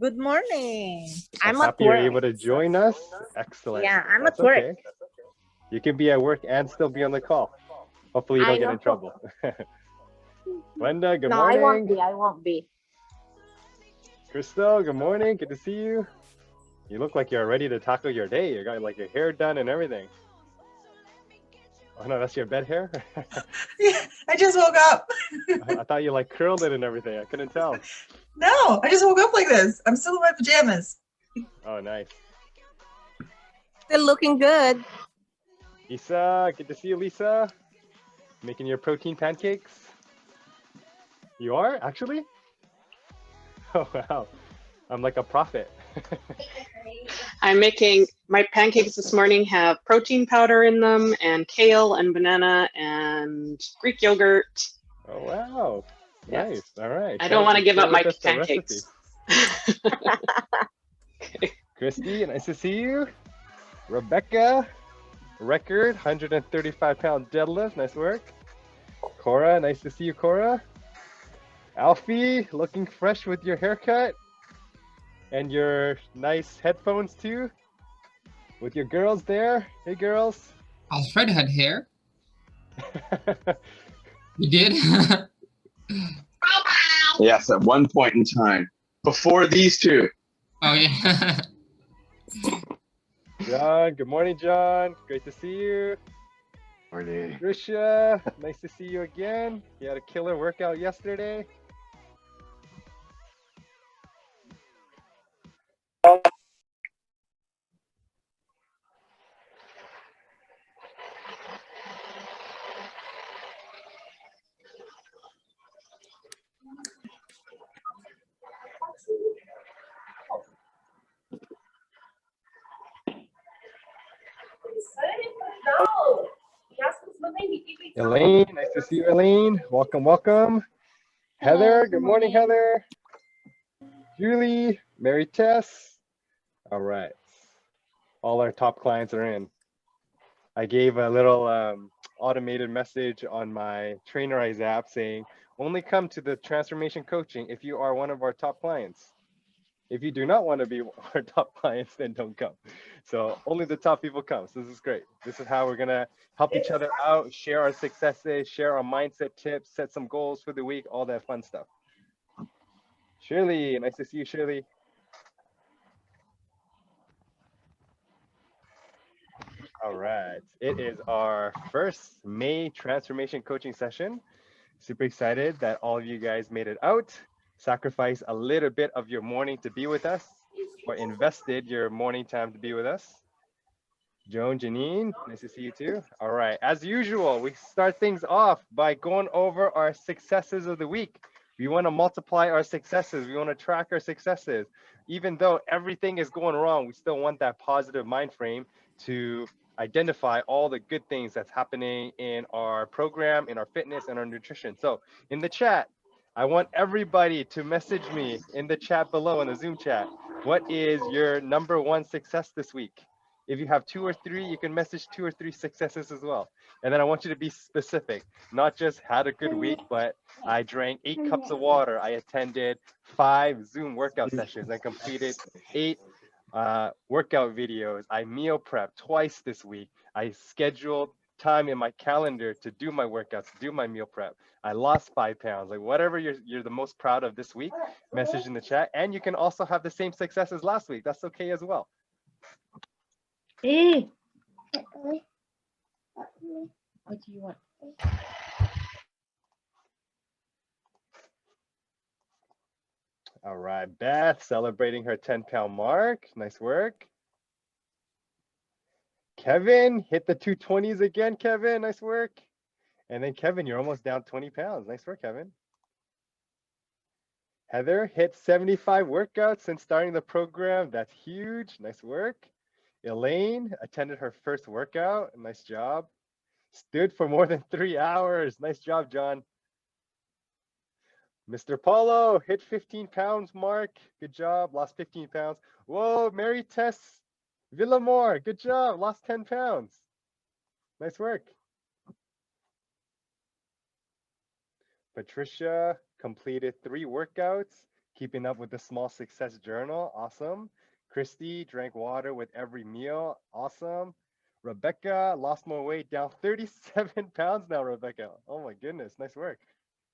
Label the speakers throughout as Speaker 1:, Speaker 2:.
Speaker 1: Good morning.
Speaker 2: I'm
Speaker 1: I'm at
Speaker 2: happy you're
Speaker 1: work.
Speaker 2: able to join us. Excellent.
Speaker 1: Yeah, I'm at
Speaker 2: That's
Speaker 1: work.
Speaker 2: okay. You can be at work and still be on the call. Hopefully you
Speaker 1: I
Speaker 2: don't get
Speaker 1: know.
Speaker 2: in trouble. Glenda, good
Speaker 1: No, I won't
Speaker 2: morning.
Speaker 1: be. I won't be.
Speaker 2: Crystal, good morning. Good to see you. You look like you're ready to tackle your day. You got like your hair done and everything. Oh no, that's your bed hair?
Speaker 3: Yeah, I just woke up.
Speaker 2: I thought you like curled it and everything. I couldn't tell.
Speaker 3: No, I just woke up like this. I'm still in my pajamas.
Speaker 2: Oh, nice.
Speaker 1: Still looking good.
Speaker 2: Lisa, good to see you, Lisa. Making your protein pancakes. You are, actually? Oh, wow. I'm like a prophet.
Speaker 4: I'm making my pancakes this morning have protein powder in them and kale and banana and Greek yogurt.
Speaker 2: Oh, wow.
Speaker 4: Yeah.
Speaker 2: Nice. All right.
Speaker 4: I don't want to give
Speaker 2: share
Speaker 4: up my
Speaker 2: with us the recipe.
Speaker 4: pancakes. Okay.
Speaker 2: Christy, nice to see you. Rebecca, record 135-pound deadlift. Nice work. Cora, nice to see you, Cora. Alfie, looking fresh with your haircut and your nice headphones too. With your girls there. Hey, girls.
Speaker 5: Alfred had hair. You did?
Speaker 6: Yes, at one point in time. Before these two.
Speaker 5: Oh, yeah.
Speaker 2: John, good morning, John. Great to see you.
Speaker 6: Morning.
Speaker 2: Trisha, nice to see you again. You had a killer workout yesterday. Elaine, nice to see you, Elaine. Welcome, welcome. Heather, good morning, Heather. Julie, Mary Tess. All right. All our top clients are in. I gave a little automated message on my Trainerize app saying, only come to the transformation coaching if you are one of our top clients. If you do not want to be our top clients, then don't come. So only the top people come. So this is great. This is how we're going to help each other out, share our successes, share our mindset tips, set some goals for the week, all that fun stuff. Shirley, nice to see you, Shirley. All right. It is our first May transformation coaching session. Super excited that all of you guys made it out, sacrificed a little bit of your morning to be with us, or invested your morning time to be with us. Joan, Janine, nice to see you too. All right. As usual, we start things off by going over our successes of the week. We want to multiply our successes. We want to track our successes. Even though everything is going wrong, we still want that positive mind frame to identify all the good things that's happening in our program, in our fitness, and our nutrition. So in the chat, I want everybody to message me in the chat below in the Zoom chat. What is your number one success this week? If you have 2 or 3, you can message 2 or 3 successes as well. And then I want you to be specific, not just had a good week, but I drank 8 cups of water. I attended 5 Zoom workout sessions and completed 8 workout videos. I meal prepped twice this week. I scheduled time in my calendar to do my workouts, to do my meal prep. I lost 5 pounds. Like whatever you're the most proud of this week, message in the chat. And you can also have the same success as last week. That's okay as well.
Speaker 1: What do you want?
Speaker 2: All right, Beth celebrating her 10-pound mark. Nice work. Kevin hit the 220s again, Kevin. Nice work. And then Kevin, you're almost down 20 pounds. Nice work, Kevin. Heather hit 75 workouts since starting the program. That's huge. Nice work. Elaine attended her first workout. Nice job. Stood for more than 3 hours. Nice job, John. Mr. Paulo hit 15 pounds mark. Good job. Lost 15 pounds. Whoa, Mary Tess Villamore. Good job. Lost 10 pounds. Nice work. Patricia completed 3 workouts. keeping up with the small success journal. Awesome. Christy drank water with every meal. Awesome. Rebecca lost more weight, down 37 pounds now, Rebecca. Oh my goodness, nice work.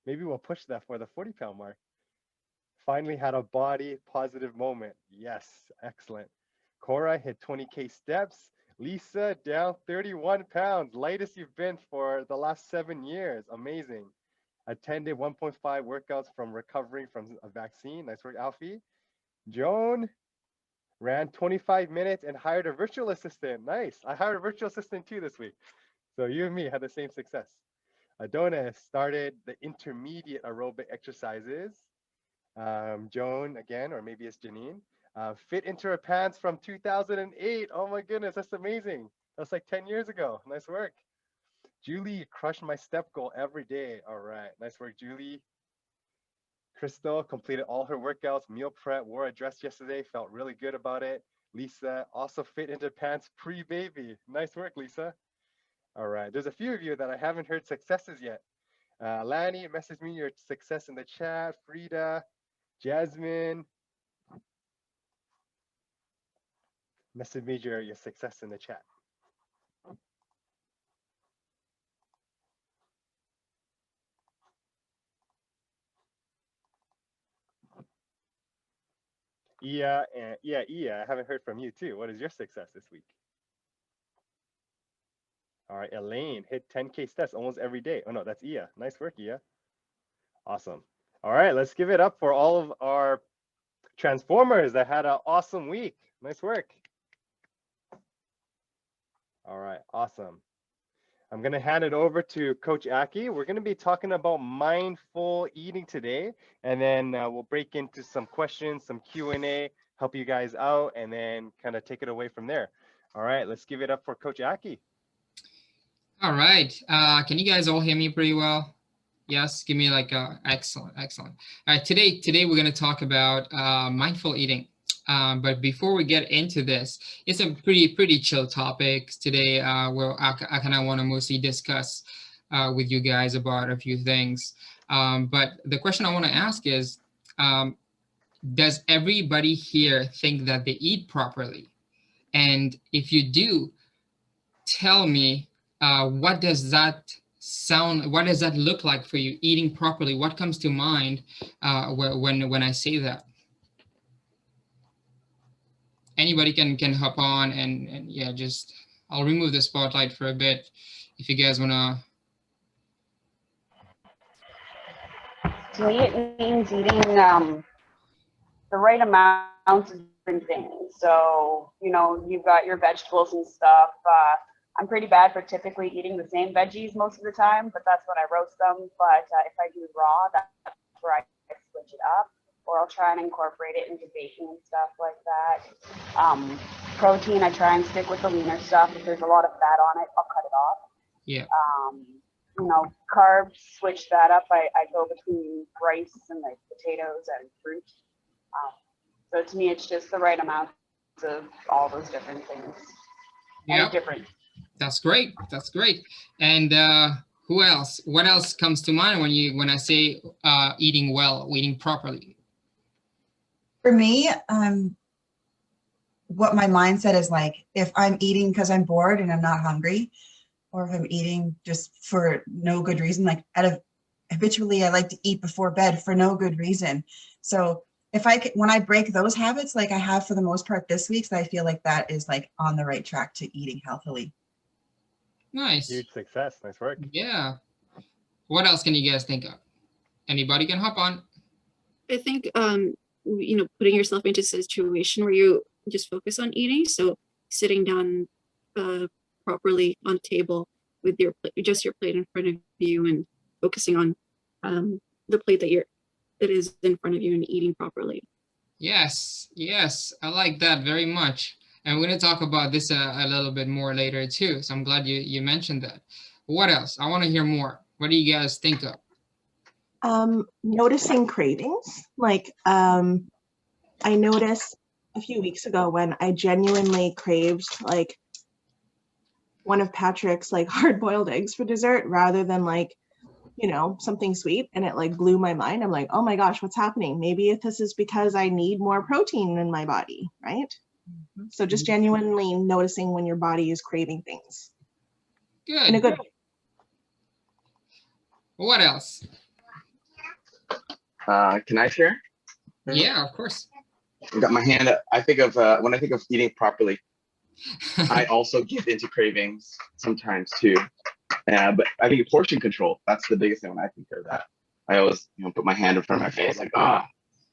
Speaker 2: Maybe we'll push that for the 40-pound mark. Finally had a body positive moment. Yes, excellent. Cora hit 20K steps. Lisa down 31 pounds, lightest you've been for the last 7 years. Amazing. Attended 1.5 workouts from recovering from a vaccine. Nice work, Alfie. Joan ran 25 minutes and hired a virtual assistant. Nice. I hired a virtual assistant too this week. So you and me had the same success. Adonis started the intermediate aerobic exercises. Joan again, or maybe it's Janine, fit into her pants from 2008. Oh my goodness, that's amazing. That's like 10 years ago. Nice work. Julie crushed my step goal every day. All right, nice work, Julie. Crystal completed all her workouts, meal prep, wore a dress yesterday, felt really good about it. Lisa also fit into pants pre-baby. Nice work, Lisa. All right, there's a few of you that I haven't heard successes yet. Lanny, message me your success in the chat. Frida, Jasmine, message me your success in the chat. Ia, I haven't heard from you too. What is your success this week? All right, Elaine hit 10K steps almost every day. Oh no, that's Ia. Nice work, Ia. Awesome. All right, let's give it up for all of our Transformers that had an awesome week. Nice work. All right, awesome. I'm going to hand it over to Coach Aki. We're going to be talking about mindful eating today, and then we'll break into some questions, some Q&A, help you guys out, and then kind of take it away from there. All right, let's give it up for Coach Aki.
Speaker 5: All right. Can you guys all hear me pretty well? Yes, give me like excellent. All right, today we're going to talk about mindful eating. But before we get into this, it's a pretty chill topic today. Where I kind of want to mostly discuss with you guys about a few things. But the question I want to ask is, does everybody here think that they eat properly? And if you do, tell me, what does that sound? What does that look like for you? Eating properly? What comes to mind when I say that? Anybody can hop on and yeah, just I'll remove the spotlight for a bit if you guys wanna.
Speaker 7: To me, it means eating the right amount of different things. So, you know, you've got your vegetables and stuff. I'm pretty bad for typically eating the same veggies most of the time, but that's when I roast them. But if I do raw, that's where I switch it up. Or I'll try and incorporate it into baking and stuff like that. Protein, I try and stick with the leaner stuff. If there's a lot of fat on it, I'll cut it off.
Speaker 5: Yeah.
Speaker 7: You know, carbs, switch that up. I go between rice and like potatoes and fruit. So to me, it's just the right amount of all those different things.
Speaker 5: Yeah.
Speaker 7: Different.
Speaker 5: That's great. And who else? What else comes to mind when I say eating well, eating properly?
Speaker 3: For me, what my mindset is like, if I'm eating because I'm bored and I'm not hungry, or if I'm eating just for no good reason, like habitually I like to eat before bed for no good reason. So when I break those habits, like I have for the most part this week, so I feel like that is like on the right track to eating healthily.
Speaker 5: Nice.
Speaker 2: Huge success. Nice work.
Speaker 5: Yeah. What else can you guys think of? Anybody can hop on.
Speaker 8: I think you know, putting yourself into a situation where you just focus on eating. So sitting down properly on the table with your plate, just your plate in front of you, and focusing on the plate that is in front of you and eating properly.
Speaker 5: Yes, I like that very much. And we're going to talk about this a little bit more later too. So I'm glad you mentioned that. What else? I want to hear more. What do you guys think of?
Speaker 9: Noticing cravings. Like I noticed a few weeks ago when I genuinely craved like one of Patrick's like hard-boiled eggs for dessert rather than like something sweet, and it like blew my mind. I'm like, oh my gosh, what's happening? Maybe this is because I need more protein in my body, right? So just genuinely noticing when your body is craving things.
Speaker 5: Good.
Speaker 9: In a good way.
Speaker 5: What else?
Speaker 6: Can I share?
Speaker 5: Yeah, of course.
Speaker 6: I got my hand up. I think of when I think of eating properly, I also get into cravings sometimes too. But I think portion control, that's the biggest thing when I think of that. I always, put my hand in front of my face, like,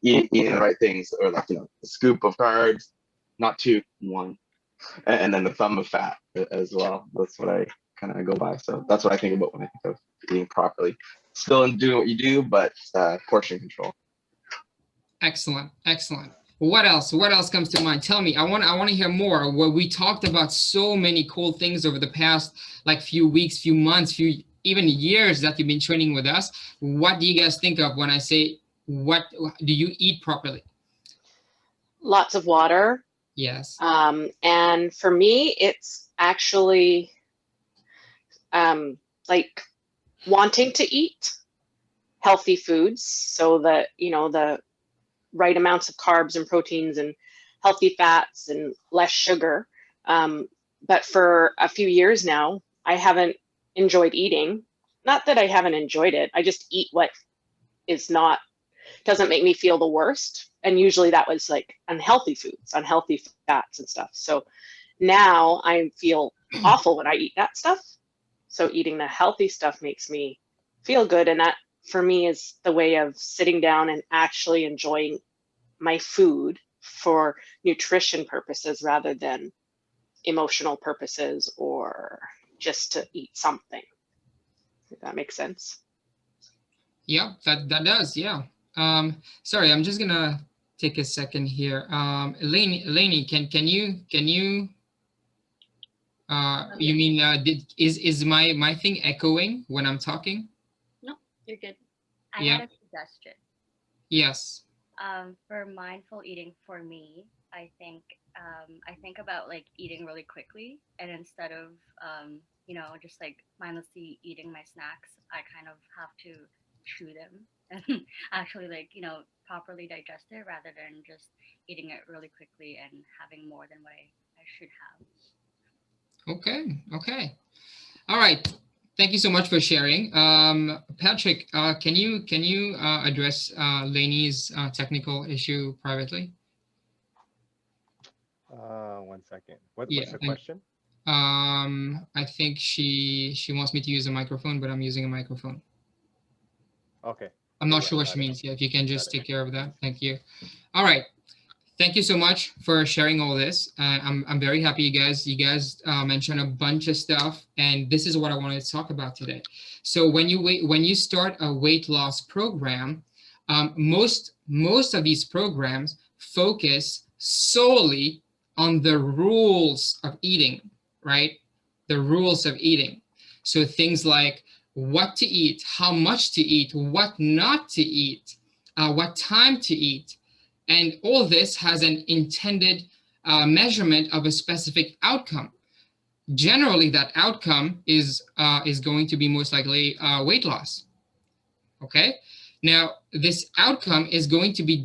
Speaker 6: eating the right things, or like, a scoop of carbs, not two, one. And then the thumb of fat as well. That's what I kind of go by. So that's what I think about when I think of eating properly. Still doing what you do, but portion control.
Speaker 5: Excellent, excellent. What else? What else comes to mind? Tell me. I want to hear more. Well, we talked about so many cool things over the past like few weeks, few months, even years that you've been training with us. What do you guys think of when I say, what do you eat properly?
Speaker 4: Lots of water.
Speaker 5: Yes.
Speaker 4: And for me, it's actually like wanting to eat healthy foods, so that the right amounts of carbs and proteins and healthy fats and less sugar. But for a few years now, I haven't enjoyed eating. Not that I haven't enjoyed it. I just eat what doesn't make me feel the worst. And usually that was like unhealthy foods, unhealthy fats and stuff. So now I feel awful when I eat that stuff. So eating the healthy stuff makes me feel good. And that for me is the way of sitting down and actually enjoying my food for nutrition purposes rather than emotional purposes or just to eat something. If that makes sense.
Speaker 5: Yeah, that does. Yeah. Sorry, I'm just gonna take a second here. Eleni, can you you mean is my thing echoing when I'm talking?
Speaker 10: No, you're good. I
Speaker 5: Yeah.
Speaker 10: had a suggestion.
Speaker 5: Yes.
Speaker 10: For mindful eating, for me, I think about like eating really quickly, and instead of just like mindlessly eating my snacks, I kind of have to chew them and actually properly digest it rather than just eating it really quickly and having more than what I should have.
Speaker 5: Okay. All right. Thank you so much for sharing. Patrick, can you address Lainey's technical issue privately?
Speaker 2: 1 second. What's the question?
Speaker 5: I think she wants me to use a microphone, but I'm using a microphone.
Speaker 2: Okay.
Speaker 5: I'm not sure what she means. Yeah, if you can just take care of that. Thank you. All right. Thank you so much for sharing all this. I'm very happy you guys mentioned a bunch of stuff, and this is what I wanted to talk about today. So when you start a weight loss program, most of these programs focus solely on the rules of eating, right? The rules of eating. So things like what to eat, how much to eat, what not to eat, what time to eat. And all this has an intended measurement of a specific outcome. Generally, that outcome is going to be most likely weight loss. Okay. Now, this outcome is going to be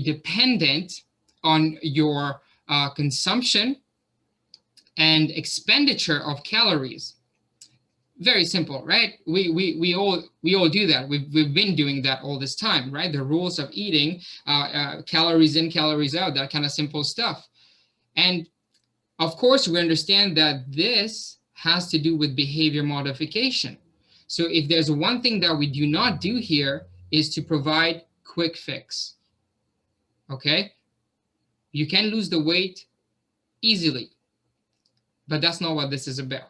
Speaker 5: dependent on your consumption and expenditure of calories. Very simple, right? We all do that. We've been doing that all this time, right? The rules of eating, calories in, calories out, that kind of simple stuff. And of course, we understand that this has to do with behavior modification. So if there's one thing that we do not do here is to provide quick fix. Okay? You can lose the weight easily, but that's not what this is about.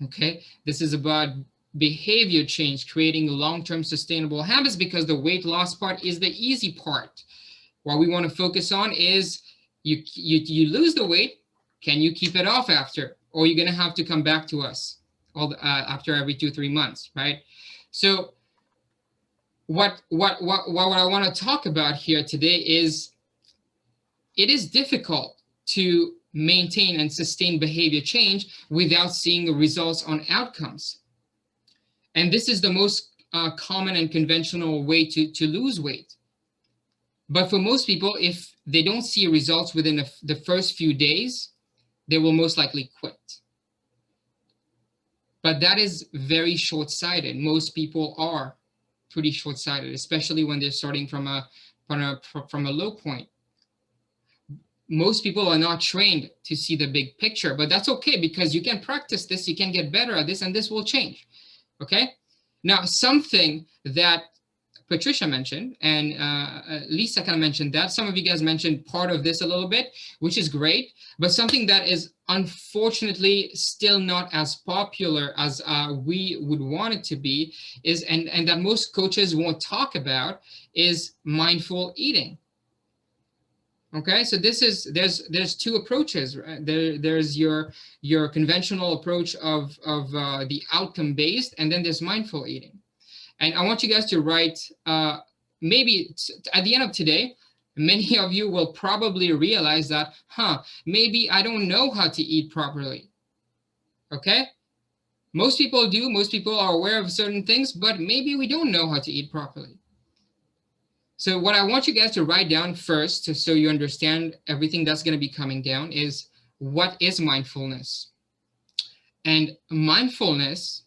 Speaker 5: Okay, this is about behavior change, creating long-term sustainable habits, because the weight loss part is the easy part. What we want to focus on is you lose the weight, can you keep it off after, or you're going to have to come back to us after every 2-3 months, right? So what I want to talk about here today is it is difficult to maintain and sustain behavior change without seeing the results on outcomes. And this is the most common and conventional way to lose weight. But for most people, if they don't see results within the first few days, they will most likely quit. But that is very short-sighted. Most people are pretty short-sighted, especially when they're starting from a low point. Most people are not trained to see the big picture, but that's okay, because you can practice this, you can get better at this, and this will change. Okay? Now, something that Patricia mentioned, and Lisa kind of mentioned that. Some of you guys mentioned part of this a little bit, which is great, but something that is unfortunately still not as popular as we would want it to be is, and that most coaches won't talk about, is mindful eating. Okay, so this is, there's two approaches, right? There's your conventional approach of the outcome based, and then there's mindful eating. And I want you guys to write, maybe at the end of today, many of you will probably realize that, maybe I don't know how to eat properly. Okay, most people do, most people are aware of certain things, but maybe we don't know how to eat properly. So what I want you guys to write down first, so you understand everything that's going to be coming down, is what is mindfulness? And mindfulness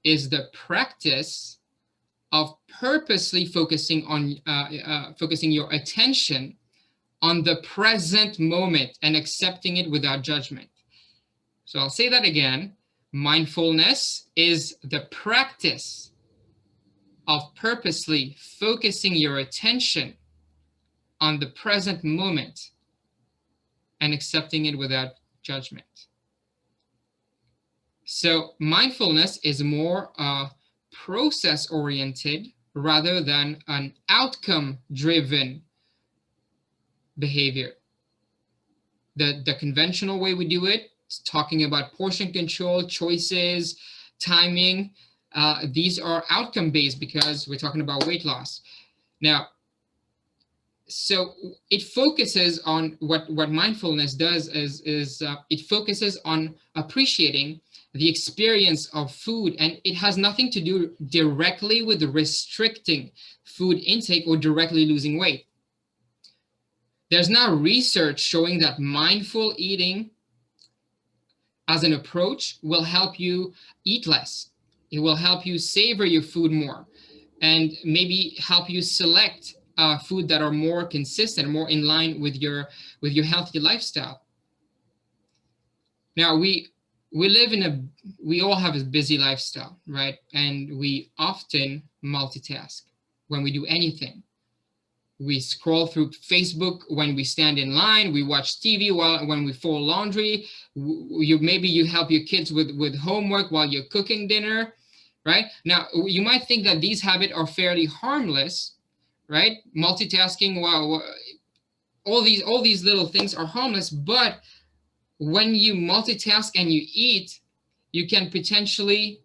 Speaker 5: is the practice of purposely focusing on focusing your attention on the present moment and accepting it without judgment. So I'll say that again. Mindfulness is the practice of purposely focusing your attention on the present moment and accepting it without judgment. So mindfulness is more process-oriented rather than an outcome-driven behavior. The conventional way we do it is talking about portion control, choices, timing. These are outcome-based because we're talking about weight loss. Now, so it focuses on what mindfulness does is it focuses on appreciating the experience of food, and it has nothing to do directly with restricting food intake or directly losing weight. There's now research showing that mindful eating as an approach will help you eat less. It will help you savor your food more, and maybe help you select food that are more consistent, more in line with your healthy lifestyle. Now we all have a busy lifestyle, right? And we often multitask when we do anything. We scroll through Facebook when we stand in line. We watch TV when we fold laundry. Maybe you help your kids with homework while you're cooking dinner, right? Now, you might think that these habits are fairly harmless, right? Multitasking, wow, all these little things are harmless, but when you multitask and you eat, you can potentially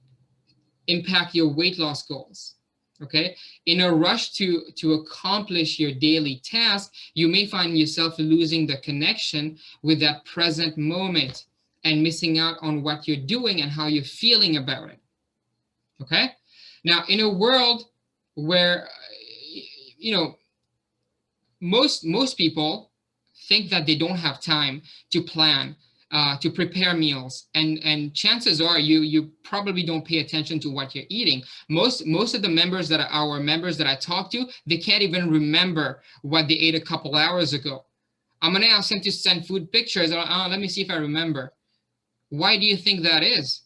Speaker 5: impact your weight loss goals. Okay, in a rush to accomplish your daily task, you may find yourself losing the connection with that present moment and missing out on what you're doing and how you're feeling about it. Okay, now in a world where most people think that they don't have time to plan, to prepare meals, and chances are you probably don't pay attention to what you're eating. Most of the members that I talk to, they can't even remember what they ate a couple hours ago. I'm gonna ask them to send food pictures. Let me see if I remember. Why do you think that is?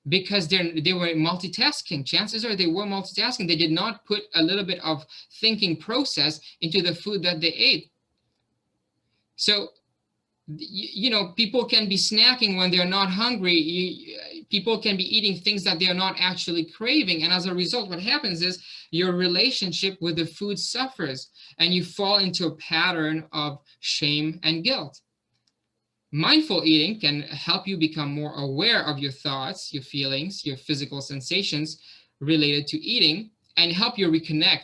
Speaker 5: Because they were multitasking. Chances are they were multitasking. They did not put a little bit of thinking process into the food that they ate. So people can be snacking when they're not hungry. People can be eating things that they're not actually craving. And as a result, what happens is your relationship with the food suffers and you fall into a pattern of shame and guilt. Mindful eating can help you become more aware of your thoughts, your feelings, your physical sensations related to eating, and help you reconnect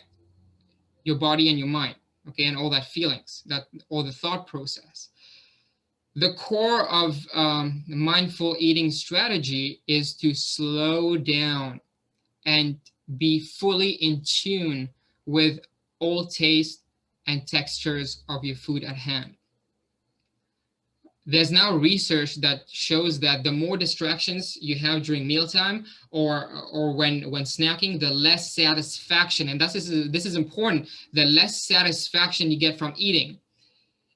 Speaker 5: your body and your mind, okay, and all that feelings, all the thought process. The core of mindful eating strategy is to slow down and be fully in tune with all taste and textures of your food at hand. There's now research that shows that the more distractions you have during mealtime or when snacking, the less satisfaction, and this is important, the less satisfaction you get from eating.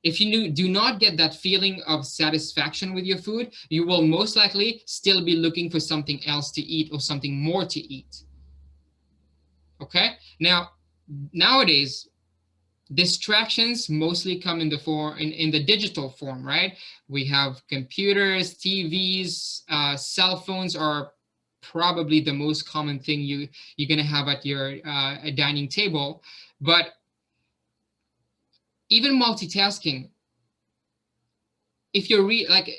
Speaker 5: If you do not get that feeling of satisfaction with your food, you will most likely still be looking for something else to eat or something more to eat. Okay? Now, nowadays, distractions mostly come in the form in the digital form, right? We have computers, TVs, cell phones are probably the most common thing you're gonna have at your dining table. But even multitasking, if you're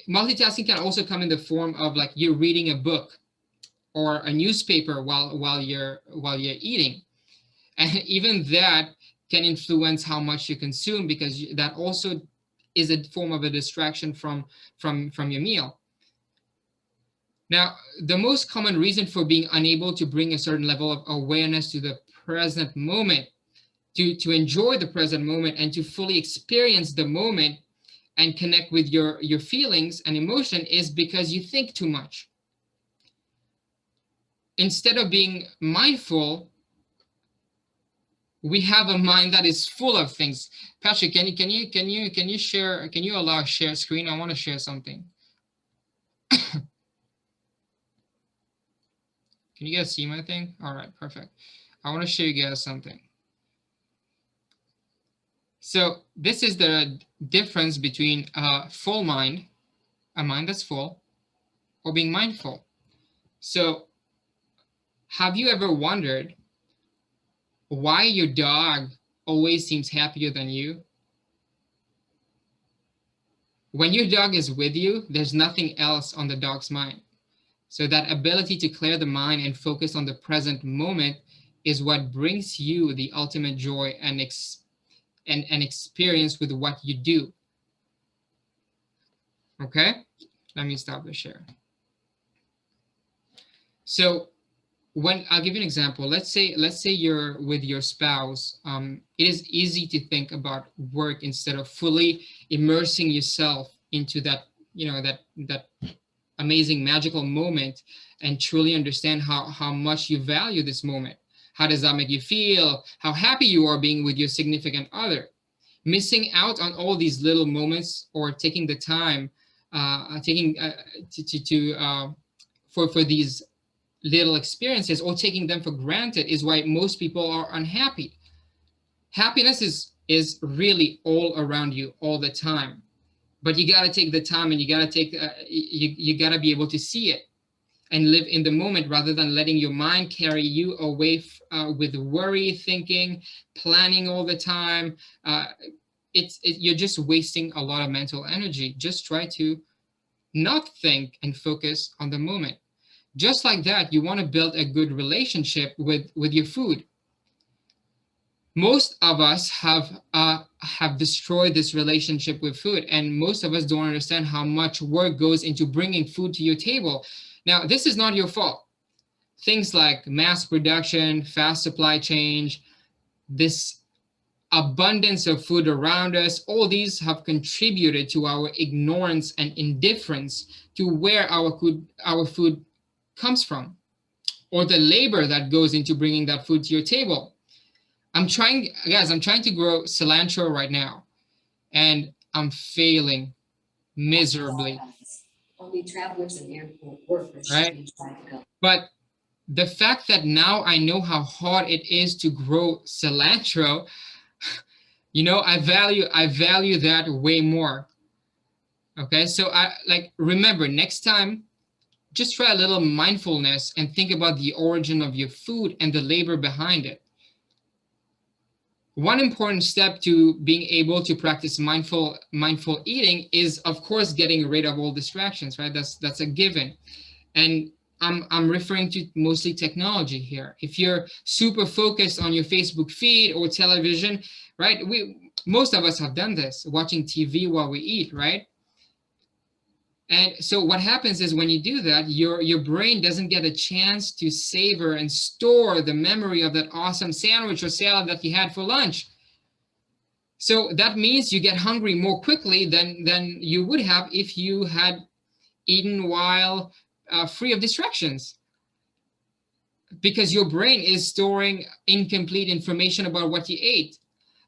Speaker 5: multitasking can also come in the form of like you're reading a book or a newspaper while you're eating, and even that can influence how much you consume, because that also is a form of a distraction from your meal. Now, the most common reason for being unable to bring a certain level of awareness to the present moment, to enjoy the present moment and to fully experience the moment and connect with your feelings and emotion, is because you think too much. Instead of being mindful, we have a mind that is full of things. Patrick, can you share? Can you allow share screen? I want to share something. Can you guys see my thing? All right, perfect. I want to show you guys something. So this is the difference between a full mind, a mind that's full, or being mindful. So have you ever wondered why your dog always seems happier than you? When your dog is with you, there's nothing else on the dog's mind. So that ability to clear the mind and focus on the present moment is what brings you the ultimate joy and experience with what you do. Okay, let me stop the share. So when I'll give you an example, let's say you're with your spouse, it is easy to think about work instead of fully immersing yourself into that, that amazing magical moment, and truly understand how much you value this moment. How does that make you feel? How happy you are being with your significant other. Missing out on all these little moments, or taking the time, for these little experiences, or taking them for granted, is why most people are unhappy. Happiness is really all around you all the time, but you got to take the time, and you got to be able to see it and live in the moment, rather than letting your mind carry you away with worry, thinking, planning all the time. You're just wasting a lot of mental energy. Just try to not think and focus on the moment. Just like that, you want to build a good relationship with your food. Most of us have destroyed this relationship with food, and most of us don't understand how much work goes into bringing food to your table. Now, this is not your fault. Things like mass production, fast supply chain, this abundance of food around us, all these have contributed to our ignorance and indifference to where our food comes from, or the labor that goes into bringing that food to your table. I'm trying to grow cilantro right now, and I'm failing miserably.
Speaker 11: Only travelers and airport workers,
Speaker 5: right? But the fact that now I know how hard it is to grow cilantro, I value that way more. Okay, so remember, next time, just try a little mindfulness and think about the origin of your food and the labor behind it. One important step to being able to practice mindful eating is, of course, getting rid of all distractions, right? That's a given. And I'm referring to mostly technology here. If you're super focused on your Facebook feed or television, right? Most of us have done this, watching TV while we eat, right? And so what happens is when you do that, your brain doesn't get a chance to savor and store the memory of that awesome sandwich or salad that you had for lunch. So that means you get hungry more quickly than you would have if you had eaten while free of distractions. Because your brain is storing incomplete information about what you ate.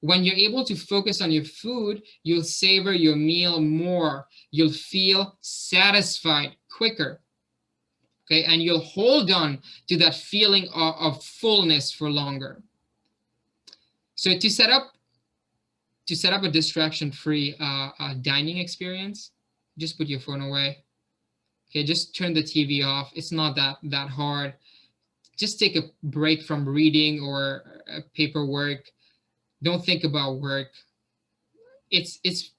Speaker 5: When you're able to focus on your food, you'll savor your meal more. You'll feel satisfied quicker. Okay, and you'll hold on to that feeling of fullness for longer. So to set up a distraction-free dining experience, just put your phone away. Okay, just turn the TV off. It's not that hard. Just take a break from reading or paperwork. Don't think about work. It's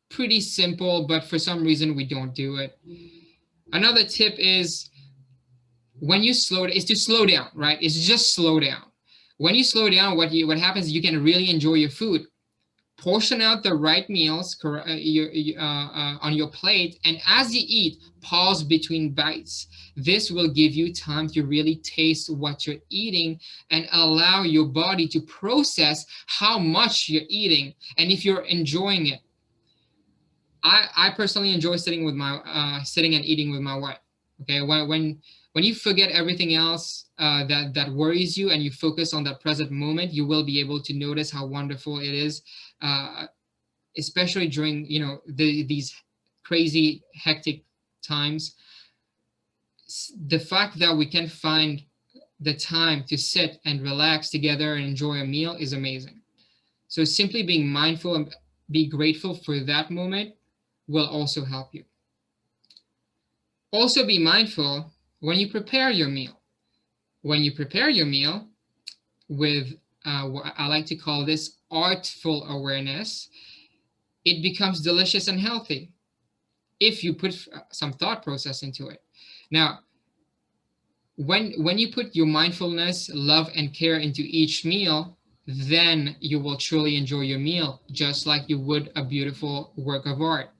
Speaker 5: pretty simple, but for some reason we don't do it. Another tip is to slow down, right? It's just slow down. When you slow down, what happens is you can really enjoy your food. Portion out the right meals on your plate, and as you eat, pause between bites. This will give you time to really taste what you're eating and allow your body to process how much you're eating and if you're enjoying it. I personally enjoy sitting and eating with my wife. Okay, when you forget everything else that worries you and you focus on that present moment, you will be able to notice how wonderful it is, especially during these crazy hectic times. The fact that we can find the time to sit and relax together and enjoy a meal is amazing. So simply being mindful and be grateful for that moment will also help you. Also be mindful when you prepare your meal. When you prepare your meal with what I like to call this artful awareness, it becomes delicious and healthy if you put some thought process into it. Now, when you put your mindfulness, love, and care into each meal, then you will truly enjoy your meal, just like you would a beautiful work of art,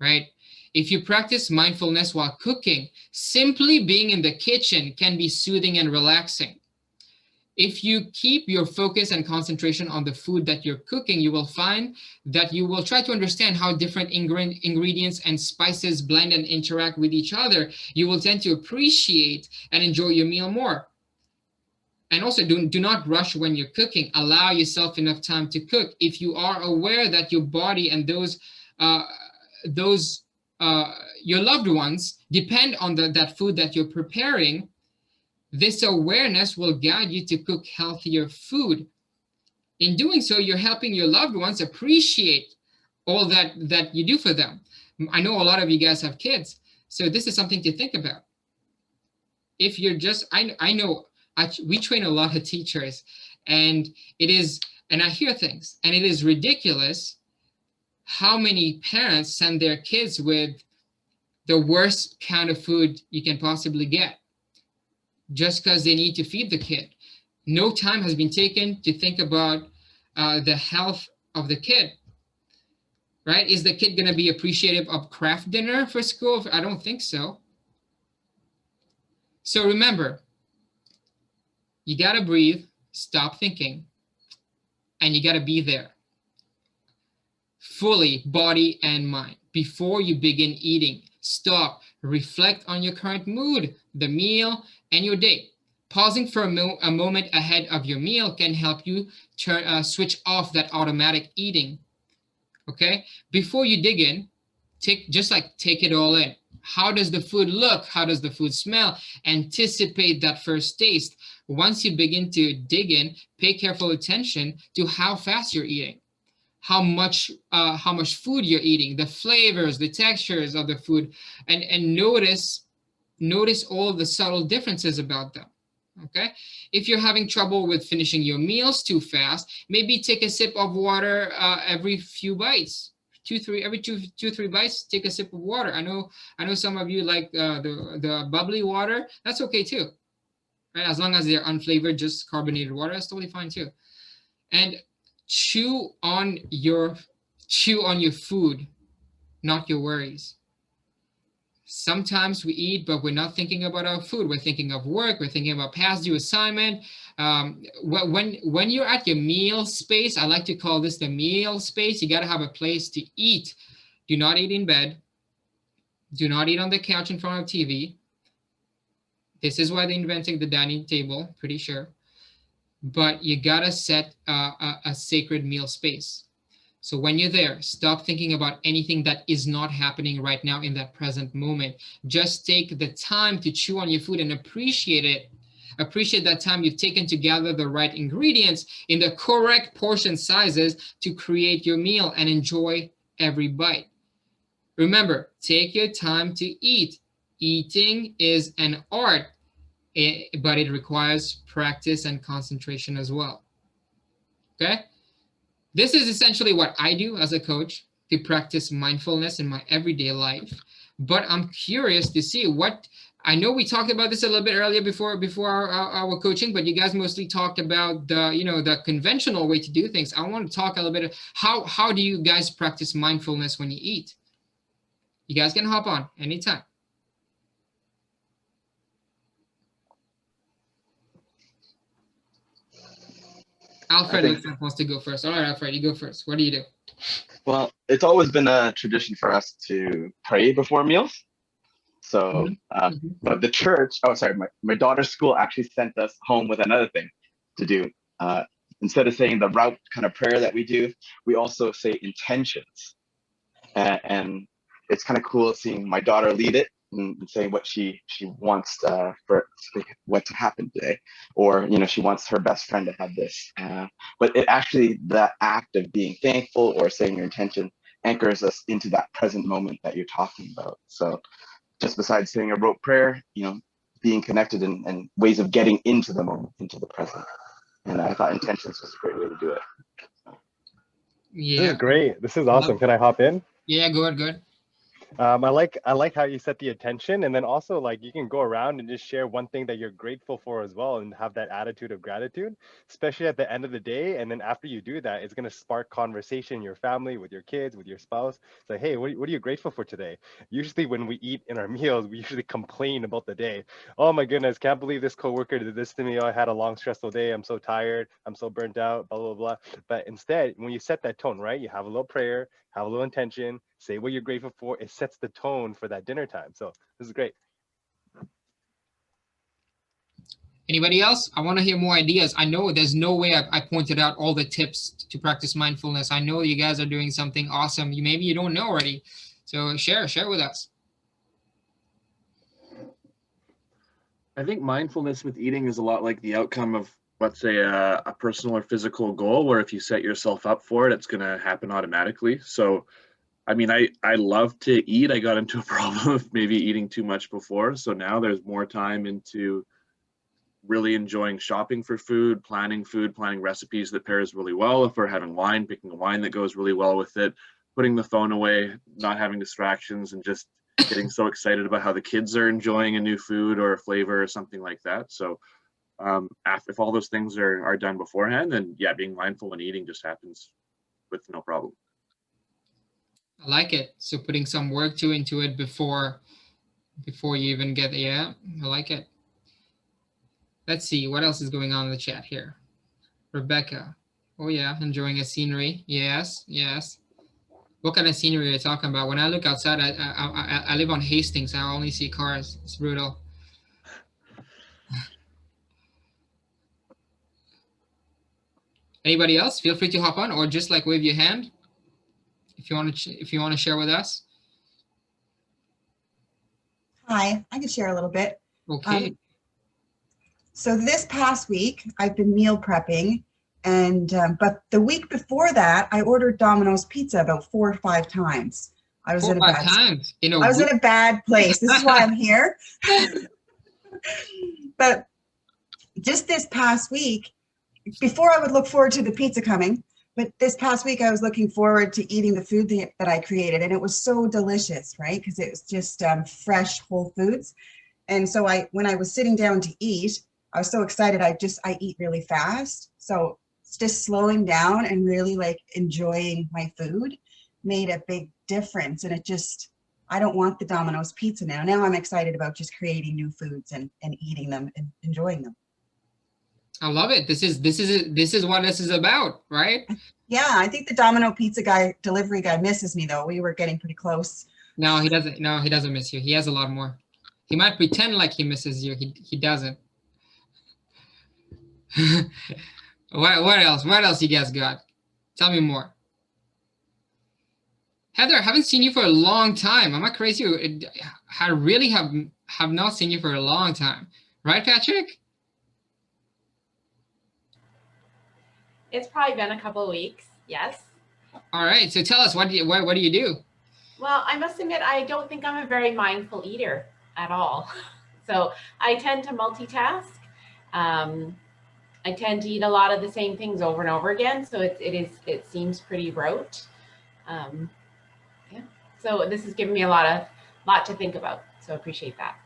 Speaker 5: right? If you practice mindfulness while cooking, simply being in the kitchen can be soothing and relaxing. If you keep your focus and concentration on the food that you're cooking, you will find that you will try to understand how different ingredients and spices blend and interact with each other. You will tend to appreciate and enjoy your meal more. And also do not rush when you're cooking. Allow yourself enough time to cook. If you are aware that your body and your loved ones depend on that food that you're preparing, this awareness will guide you to cook healthier food. In doing so, you're helping your loved ones appreciate all that you do for them. I know a lot of you guys have kids, so this is something to think about. If you're just, I know we train a lot of teachers, and I hear things, and it is ridiculous how many parents send their kids with the worst kind of food you can possibly get, just because they need to feed the kid. No time has been taken to think about the health of the kid, right? Is the kid going to be appreciative of craft dinner for school? I don't think so. So remember, you got to breathe, stop thinking, and you got to be there fully, body and mind. Before you begin eating, stop, reflect on your current mood, the meal, and your day. Pausing for a moment ahead of your meal can help you switch off that automatic eating. Okay? Before you dig in, take it all in. How does the food look? How does the food smell? Anticipate that first taste. Once you begin to dig in, pay careful attention to how fast you're eating, how much food you're eating, the flavors, the textures of the food, and notice all the subtle differences about them. Okay, if you're having trouble with finishing your meals too fast, maybe take a sip of water every few bites. Every two, 3 bites, take a sip of water. I know some of you like the bubbly water. That's okay too, right? As long as they're unflavored, just carbonated water, that's totally fine too. And chew on your food, not your worries. Sometimes we eat, but we're not thinking about our food. We're thinking of work. We're thinking about past due assignment. When you're at your meal space, I like to call this the meal space. You got to have a place to eat. Do not eat in bed. Do not eat on the couch in front of TV. This is why they invented the dining table, pretty sure. But you got to set a sacred meal space. So when you're there, stop thinking about anything that is not happening right now in that present moment. Just take the time to chew on your food and appreciate it. Appreciate that time you've taken to gather the right ingredients in the correct portion sizes to create your meal and enjoy every bite. Remember, take your time to eat. Eating is an art, but it requires practice and concentration as well. Okay? This is essentially what I do as a coach to practice mindfulness in my everyday life. But I'm curious to see what, I know we talked about this a little bit earlier before our coaching, but you guys mostly talked about the conventional way to do things. I want to talk a little bit of how do you guys practice mindfulness when you eat? You guys can hop on anytime. Alfred wants to go first. All right, Alfred, you go first. What do you do?
Speaker 6: Well, it's always been a tradition for us to pray before meals. So, but the church, my daughter's school actually sent us home with another thing to do. Instead of saying the route kind of prayer that we do, we also say intentions. And it's kind of cool seeing my daughter lead it and saying what she wants for what to happen today, or she wants her best friend to have this. But it actually, the act of being thankful or saying your intention anchors us into that present moment that you're talking about. So just besides saying a rote prayer, being connected and ways of getting into the moment, into the present. And I thought intentions was a great way to do it.
Speaker 2: Yeah, this is great. This is awesome. Can I hop in?
Speaker 5: Yeah, go ahead.
Speaker 2: I like how you set the attention, and then also like you can go around and just share one thing that you're grateful for as well, and have that attitude of gratitude, especially at the end of the day. And then after you do that, it's going to spark conversation in your family, with your kids, with your spouse. It's like, hey, what are you grateful for today? Usually when we eat in our meals, we usually complain about the day. Oh my goodness, can't believe this coworker did this to me. Oh, I had a long stressful day. I'm so tired. I'm so burnt out, blah, blah, blah. But instead, when you set that tone, right, you have a little prayer, have a little intention, say what you're grateful for. It sets the tone for that dinner time. So this is great.
Speaker 5: Anybody else? I want to hear more ideas. I know there's no way I pointed out all the tips to practice mindfulness. I know you guys are doing something awesome. Maybe you don't know already. So share with us.
Speaker 12: I think mindfulness with eating is a lot like the outcome of, let's say, a personal or physical goal, where if you set yourself up for it, it's going to happen automatically. So, I mean, I love to eat. I got into a problem of maybe eating too much before. So now there's more time into really enjoying shopping for food, planning recipes that pairs really well. If we're having wine, picking a wine that goes really well with it, putting the phone away, not having distractions, and just getting so excited about how the kids are enjoying a new food or a flavor or something like that. So if all those things are done beforehand, then yeah, being mindful when eating just happens with no problem.
Speaker 5: I like it. So putting some work into it before you even get there. Yeah, I like it. Let's see what else is going on in the chat here. Rebecca. Oh yeah, enjoying a scenery. Yes. What kind of scenery are you talking about? When I look outside, I live on Hastings. I only see cars. It's brutal. Anybody else? Feel free to hop on, or just like wave your hand if you want to share with us.
Speaker 3: Hi, I can share a little bit.
Speaker 5: Okay.
Speaker 3: So this past week, I've been meal prepping, and but the week before that, I ordered Domino's pizza about 4 or 5 times. I was in a bad place. This is why I'm here. But just this past week, before I would look forward to the pizza coming, but this past week I was looking forward to eating the food that I created, and it was so delicious, right? Because it was just fresh, whole foods. And so when I was sitting down to eat, I was so excited. I eat really fast. So just slowing down and really like enjoying my food made a big difference. And I don't want the Domino's pizza now. Now I'm excited about just creating new foods and eating them and enjoying them.
Speaker 5: I love it. This is what this is about, right?
Speaker 3: Yeah, I think the Domino pizza delivery guy misses me though. We were getting pretty close.
Speaker 5: No, he doesn't. No, he doesn't miss you. He has a lot more. He might pretend like he misses you. He doesn't. What else? What else you guys got? Tell me more. Heather, I haven't seen you for a long time. Am I crazy? I really have not seen you for a long time. Right, Patrick?
Speaker 13: It's probably been a couple of weeks. Yes.
Speaker 5: All right. So tell us, what do you do?
Speaker 13: Well, I must admit, I don't think I'm a very mindful eater at all. So I tend to multitask. I tend to eat a lot of the same things over and over again. So it seems pretty rote. Yeah. So this has given me a lot to think about. So I appreciate that.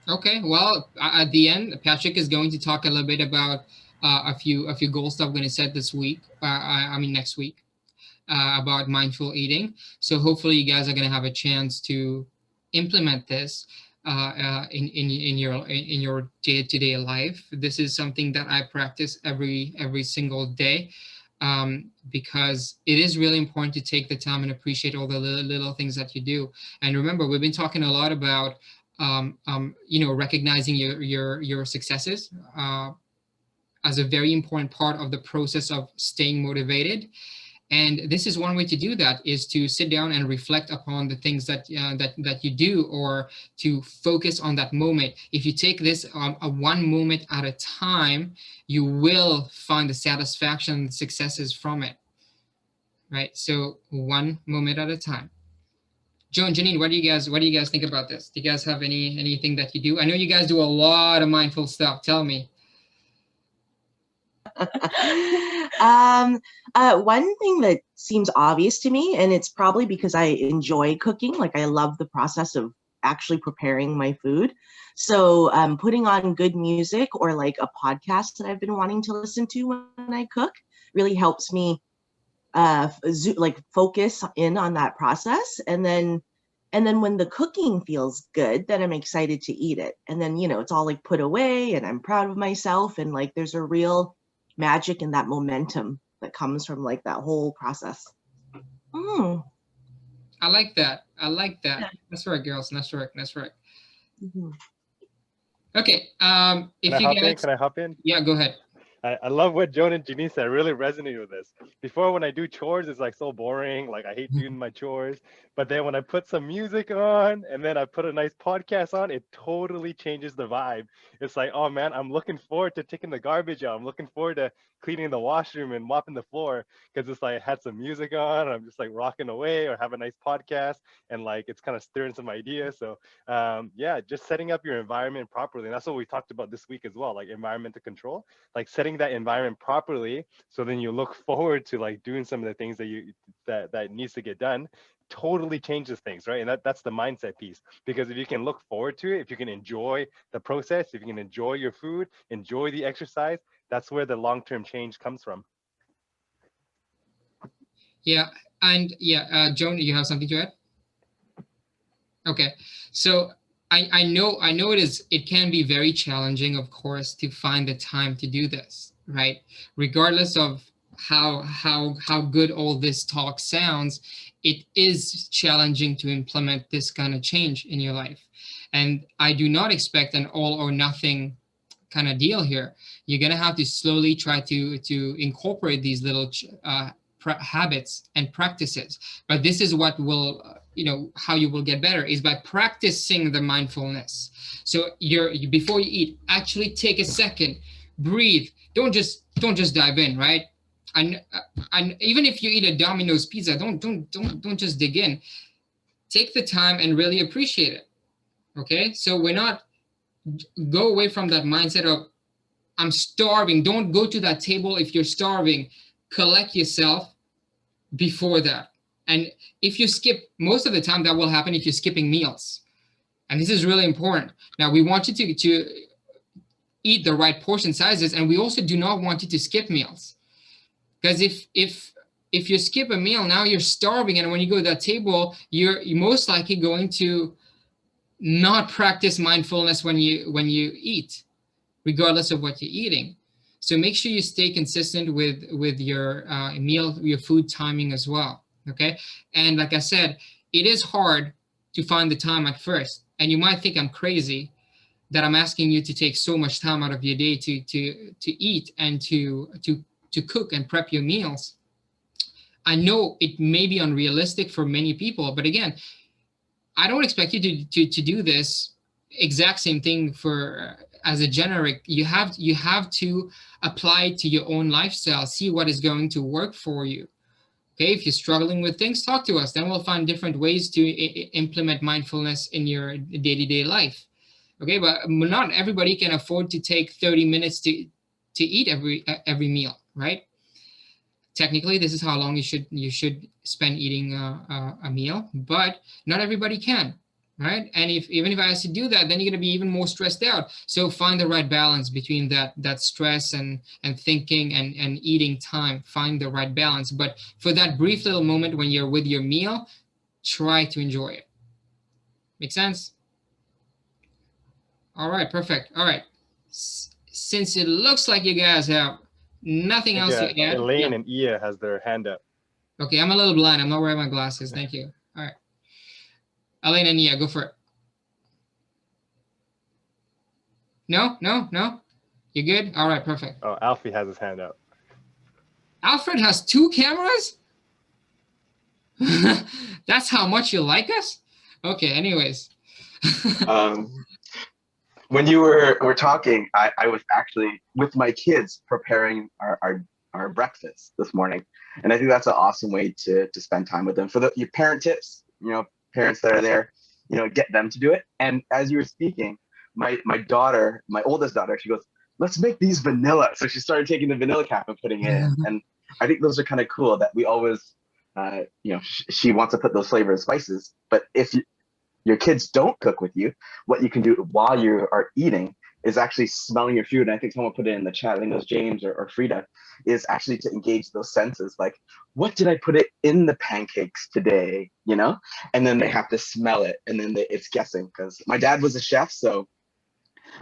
Speaker 13: Okay.
Speaker 5: Well, at the end, Patrick is going to talk a little bit about a few goals that we're going to set this week. Next week. About mindful eating. So hopefully you guys are going to have a chance to implement this in your day-to-day life. This is something that I practice every single day, because it is really important to take the time and appreciate all the little things that you do. And remember, we've been talking a lot about recognizing your successes as a very important part of the process of staying motivated. And this is one way to do that, is to sit down and reflect upon the things that you do, or to focus on that moment. If you take this one moment at a time, you will find the satisfaction and successes from it, right? So one moment at a time. Joe and Janine, what do you guys think about this? Do you guys have anything that you do? I know you guys do a lot of mindful stuff. Tell me.
Speaker 9: One thing that seems obvious to me, and it's probably because I enjoy cooking, like I love the process of actually preparing my food. So putting on good music or like a podcast that I've been wanting to listen to when I cook really helps me focus in on that process. And then when the cooking feels good, then I'm excited to eat it. And then, it's all like put away and I'm proud of myself. And like, there's a real magic and that momentum that comes from like that whole process.
Speaker 5: I like that. That's right, girls. That's right.
Speaker 9: Mm-hmm.
Speaker 5: Okay.
Speaker 2: Can I hop in?
Speaker 5: Yeah, go ahead.
Speaker 2: I love what Joan and Janine said. I really resonated with this. Before, when I do chores, it's like so boring. Like I hate doing my chores. But then when I put some music on and then I put a nice podcast on, it totally changes the vibe. It's like, oh man, I'm looking forward to taking the garbage out. I'm looking forward to cleaning the washroom and mopping the floor, because it's like I had some music on. I'm just like rocking away, or have a nice podcast, and like it's kind of stirring some ideas. So yeah, just setting up your environment properly. And that's what we talked about this week as well, like environmental control, like setting that environment properly, so then you look forward to like doing some of the things that needs to get done. Totally changes things, right? And that's the mindset piece, because if you can look forward to it, if you can enjoy the process, if you can enjoy your food, enjoy the exercise, that's where the long-term change comes from.
Speaker 5: Yeah. And yeah, Joan, you have something to add? Okay. So I know it can be very challenging, of course, to find the time to do this, right? Regardless of how good all this talk sounds, it is challenging to implement this kind of change in your life. And I do not expect an all or nothing kind of deal here. You're going to have to slowly try to incorporate these little habits and practices. But this is what will, how you will get better, is by practicing the mindfulness. So before you eat, actually take a second, breathe. Don't just dive in, right? And even if you eat a Domino's pizza, don't just dig in. Take the time and really appreciate it. Okay, so go away from that mindset of I'm starving. Don't go to that table if you're starving. Collect yourself before that. And if you skip, most of the time that will happen if you're skipping meals. And this is really important. Now we want you to eat the right portion sizes, and we also do not want you to skip meals. Because if if you skip a meal, now you're starving, and when you go to that table, you're most likely going to not practice mindfulness when you eat, regardless of what you're eating. So make sure you stay consistent with your meal, your food timing as well. Okay, and like I said, it is hard to find the time at first, and you might think I'm crazy that I'm asking you to take so much time out of your day to eat and to cook and prep your meals. I know it may be unrealistic for many people, but again, I don't expect you to do this exact same thing for as a generic. You have to apply it to your own lifestyle, see what is going to work for you. Okay, if you're struggling with things, talk to us. Then we'll find different ways to implement mindfulness in your day-to-day life. Okay, but not everybody can afford to take 30 minutes to eat every meal, right? Technically, this is how long you should spend eating a meal, but not everybody can, right? And even if I ask you to do that, then you're going to be even more stressed out. So find the right balance between that stress and thinking and eating time. Find the right balance. But for that brief little moment when you're with your meal, try to enjoy it. Make sense? All right, perfect. All right. Since it looks like you guys have nothing else to add.
Speaker 2: Elaine and Ia has their hand up.
Speaker 5: Okay, I'm a little blind. I'm not wearing my glasses. Thank you. All right. Elaine and Ia, go for it. No? You good? All right, perfect.
Speaker 2: Oh, Alfie has his hand up.
Speaker 5: Alfred has 2 cameras? That's how much you like us? Okay, anyways.
Speaker 6: When you were talking, I was actually with my kids preparing our breakfast this morning. And I think that's an awesome way to spend time with them. For your parent tips, parents that are there, get them to do it. And as you were speaking, my daughter, my oldest daughter, she goes, let's make these vanilla. So she started taking the vanilla cap and putting it in. And I think those are kind of cool that we always, she wants to put those flavors and spices. But if your kids don't cook with you, what you can do while you are eating is actually smelling your food. And I think someone put it in the chat, I think it was James or Frida, is actually to engage those senses. Like, what did I put it in the pancakes today? And then they have to smell it, and then it's guessing. Because my dad was a chef, so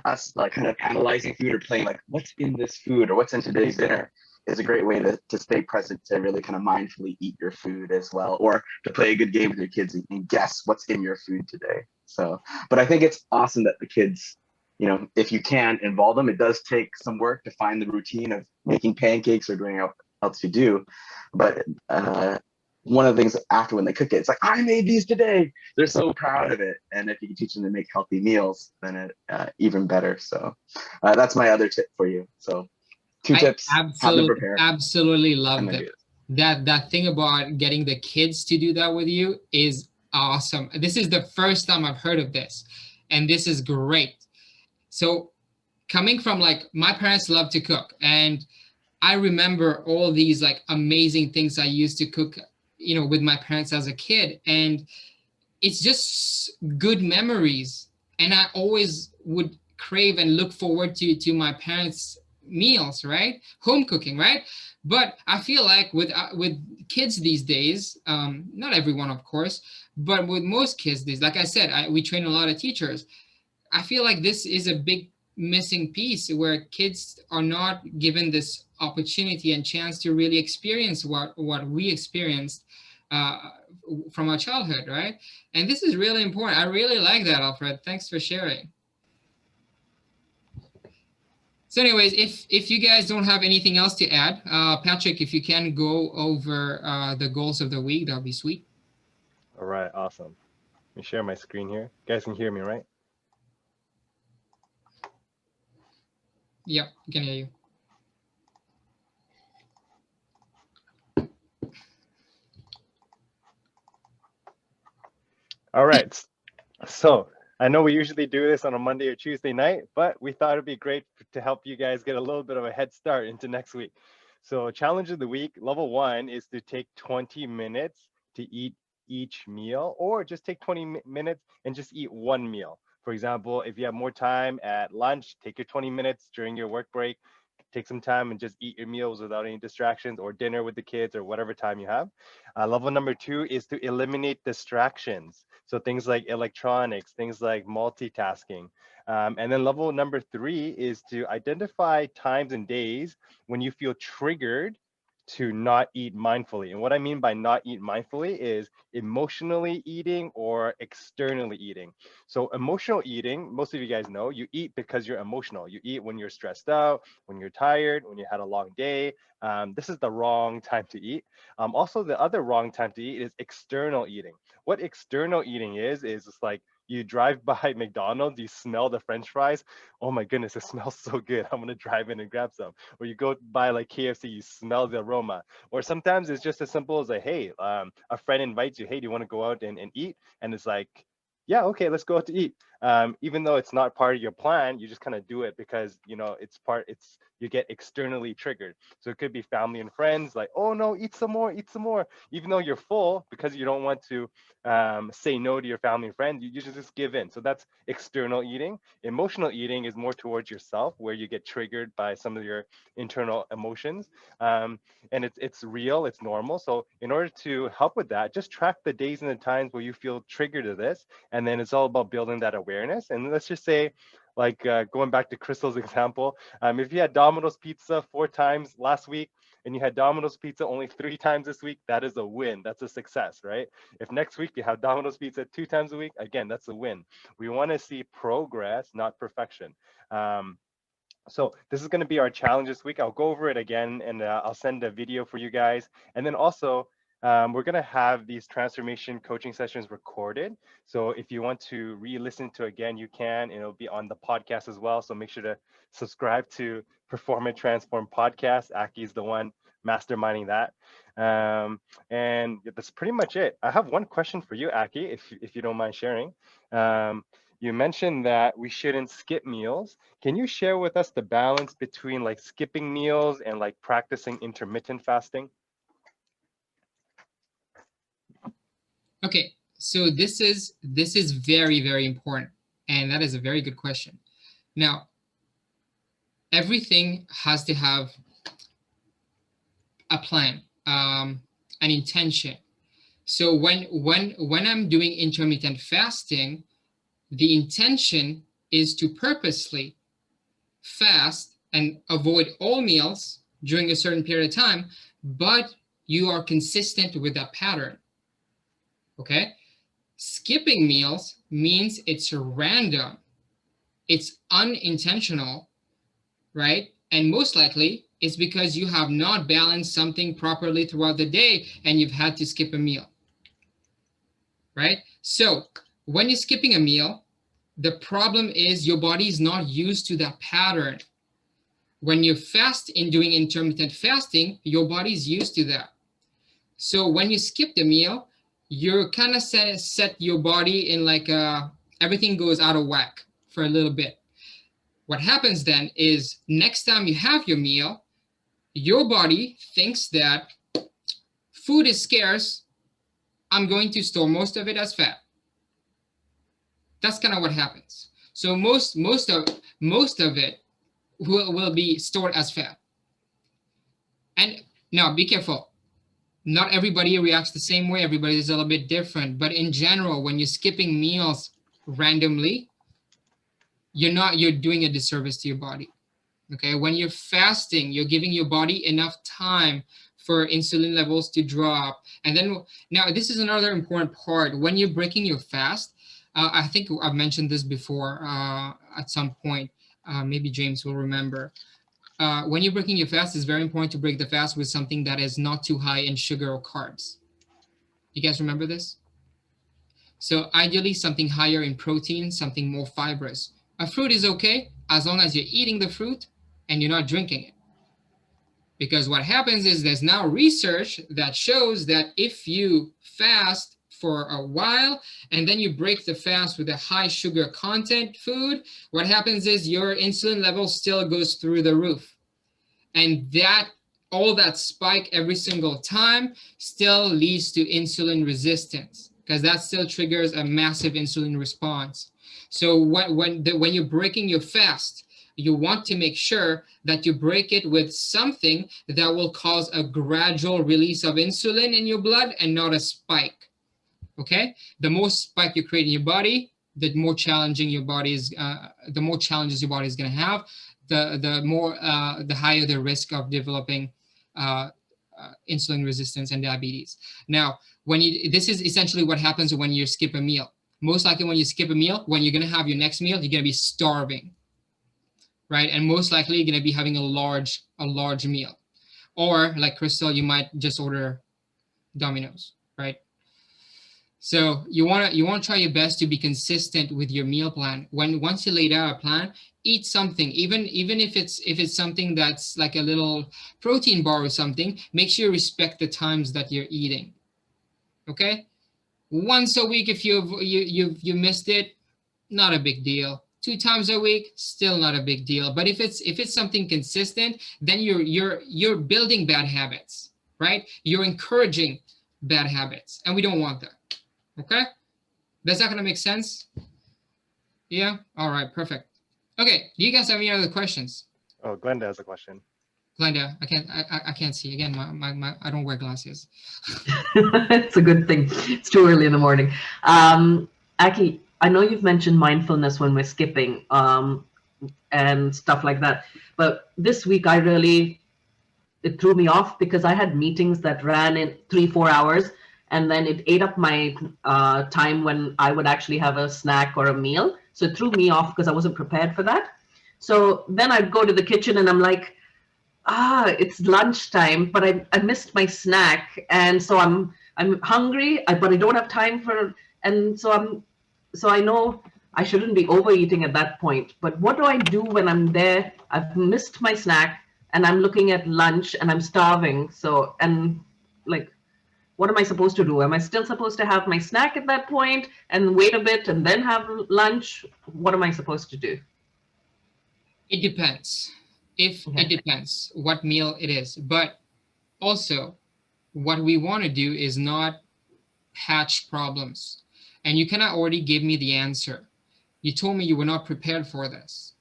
Speaker 6: us like kind of analyzing food or playing like, what's in this food or what's in today's dinner is a great way to stay present, to really kind of mindfully eat your food as well, or to play a good game with your kids and guess what's in your food today. So, but I think it's awesome that the kids, if you can involve them. It does take some work to find the routine of making pancakes or doing what else you do. But one of the things after when they cook it, it's like, I made these today. They're so proud of it. And if you can teach them to make healthy meals, then it even better. So that's my other tip for you. So 2 tips, have them prepare.
Speaker 5: Absolutely love that thing about getting the kids to do that with you is awesome. This is the first time I've heard of this, and this is great. So coming from my parents love to cook, and I remember all these amazing things I used to cook, with my parents as a kid, and it's just good memories. And I always would crave and look forward to my parents' meals, right? Home cooking, right? But I feel like with kids these days, not everyone, of course, but with most kids these, like I said, we train a lot of teachers. I feel like this is a big missing piece where kids are not given this opportunity and chance to really experience what we experienced from our childhood, right? And this is really important. I really like that, Alfred. Thanks for sharing. So anyways, if you guys don't have anything else to add, Patrick, if you can go over the goals of the week, that'll be sweet.
Speaker 2: All right, awesome. Let me share my screen here. You guys can hear me, right?
Speaker 5: Yep, I can hear you.
Speaker 2: All right. So I know we usually do this on a Monday or Tuesday night, but we thought it'd be great to help you guys get a little bit of a head start into next week. So challenge of the week, level 1 is to take 20 minutes to eat each meal, or just take 20 minutes and just eat one meal. For example, if you have more time at lunch, take your 20 minutes during your work break, take some time and just eat your meals without any distractions, or dinner with the kids, or whatever time you have. Level number 2 is to eliminate distractions. So things like electronics, things like multitasking. And then level number 3 is to identify times and days when you feel triggered to not eat mindfully. And what I mean by not eat mindfully is emotionally eating or externally eating. So emotional eating, most of you guys know, you eat because you're emotional. You eat when you're stressed out, when you're tired, when you had a long day. This is the wrong time to eat. Also, the other wrong time to eat is external eating. What external eating is it's like you drive by McDonald's, you smell the French fries. Oh my goodness, it smells so good. I'm gonna drive in and grab some. Or you go by like KFC, you smell the aroma. Or sometimes it's just as simple as like, hey, a friend invites you, hey, do you want to go out and eat? And it's like, yeah, okay, let's go out to eat. Even though it's not part of your plan, you just kind of do it because, you know, you get externally triggered. So it could be family and friends like, oh no, eat some more, even though you're full, because you don't want to say no to your family and friends, you just give in. So that's external eating. Emotional eating is more towards yourself, where you get triggered by some of your internal emotions. And it's real, it's normal. So in order to help with that, just track the days and the times where you feel triggered to this. And then it's all about building that awareness. And let's just say, like going back to Crystal's example, if you had Domino's pizza 4 times last week and you had Domino's pizza only 3 times this week, that is a win. That's a success, right? If next week you have Domino's pizza 2 times a week, again, that's a win. We want to see progress, not perfection. So this is going to be our challenge this week. I'll go over it again, and I'll send a video for you guys. And then also, we're going to have these transformation coaching sessions recorded. So if you want to re-listen to again, you can, and it'll be on the podcast as well. So make sure to subscribe to Perform and Transform podcast. Aki's the one masterminding that. And that's pretty much it. I have one question for you, Aki, if you don't mind sharing. You mentioned that we shouldn't skip meals. Can you share with us the balance between like skipping meals and like practicing intermittent fasting?
Speaker 5: Okay, so this is very, very important, and that is a very good question. Now, everything has to have a plan, an intention. So when I'm doing intermittent fasting, the intention is to purposely fast and avoid all meals during a certain period of time, but you are consistent with that pattern. Okay? Skipping meals means it's random, it's unintentional, right? And most likely it's because you have not balanced something properly throughout the day and you've had to skip a meal, right? So when you're skipping a meal, the problem is your body is not used to that pattern. When you fast in doing intermittent fasting, your body is used to that. So when you skip the meal, you're kind of set your body in like everything goes out of whack for a little bit. What happens then is next time you have your meal, your body thinks that food is scarce. I'm going to store most of it as fat. That's kind of what happens. So most of it will be stored as fat. And now be careful. Not everybody reacts the same way. Everybody is a little bit different. But in general, when you're skipping meals randomly, you're doing a disservice to your body. Okay, when you're fasting, you're giving your body enough time for insulin levels to drop. And then now this is another important part. When you're breaking your fast, I think I've mentioned this before at some point. Maybe James will remember. When you're breaking your fast, it's very important to break the fast with something that is not too high in sugar or carbs. You guys remember this? So ideally something higher in protein, something more fibrous. A fruit is okay as long as you're eating the fruit and you're not drinking it. Because what happens is there's now research that shows that if you fast for a while and then you break the fast with a high sugar content food, what happens is your insulin level still goes through the roof. And all that spike every single time still leads to insulin resistance, because that still triggers a massive insulin response. So when you're breaking your fast, you want to make sure that you break it with something that will cause a gradual release of insulin in your blood and not a spike. Okay, the more spike you create in your body, the more challenging your body is. The more challenges your body is going to have, the higher the risk of developing insulin resistance and diabetes. Now, this is essentially what happens when you skip a meal. Most likely, when you skip a meal, when you're going to have your next meal, you're going to be starving, right? And most likely, you're going to be having a large meal, or like Crystal, you might just order Domino's, right? So you want to try your best to be consistent with your meal plan. Once you laid out a plan, eat something, even if it's something that's like a little protein bar or something. Make sure you respect the times that you're eating. Okay, once a week if you missed it, not a big deal. 2 times a week, still not a big deal. But if it's something consistent, then you're building bad habits, right? You're encouraging bad habits, and we don't want that. Okay, that's not gonna make sense. Yeah, all right, perfect. Okay, do you guys have any other questions?
Speaker 2: Oh, Glenda has a question.
Speaker 5: Glenda, I can't see again. My I don't wear glasses.
Speaker 14: It's a good thing. It's too early in the morning. Aki, I know you've mentioned mindfulness when we're skipping and stuff like that, but this week it threw me off because I had meetings that ran in 3-4 hours, and then it ate up my time when I would actually have a snack or a meal. So it threw me off because I wasn't prepared for that. So then I'd go to the kitchen and I'm like, it's lunchtime, but I missed my snack, and so I'm hungry, but I don't have time for, and so I know I shouldn't be overeating at that point. But what do I do when I'm there? I've missed my snack and I'm looking at lunch and I'm starving. So, and like, what am I supposed to do? Am I still supposed to have my snack at that point and wait a bit and then have lunch? What am I supposed to do?
Speaker 5: It depends. It depends what meal it is. But also, what we want to do is not patch problems. And you cannot already give me the answer. You told me you were not prepared for this,